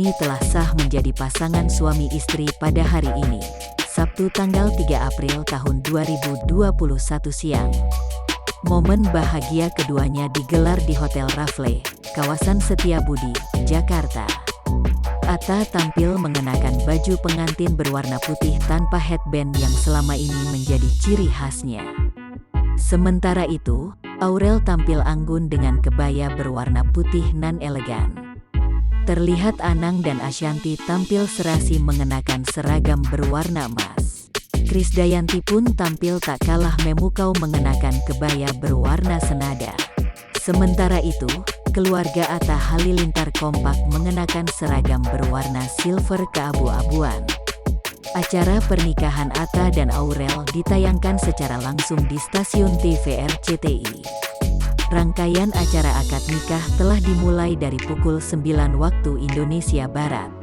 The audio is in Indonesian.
ini telah sah menjadi pasangan suami istri pada hari ini, Sabtu tanggal 3 April tahun 2021 siang. Momen bahagia keduanya digelar di Hotel Rafle, kawasan Setiabudi, Jakarta. Atta tampil mengenakan baju pengantin berwarna putih tanpa headband yang selama ini menjadi ciri khasnya. Sementara itu, Aurel tampil anggun dengan kebaya berwarna putih nan elegan. Terlihat Anang dan Ashanty tampil serasi mengenakan seragam berwarna emas. Krisdayanti pun tampil tak kalah memukau mengenakan kebaya berwarna senada. Sementara itu, keluarga Atta Halilintar kompak mengenakan seragam berwarna silver keabu-abuan. Acara pernikahan Atta dan Aurel ditayangkan secara langsung di stasiun TV RCTI. Rangkaian acara akad nikah telah dimulai dari pukul 9 waktu Indonesia Barat.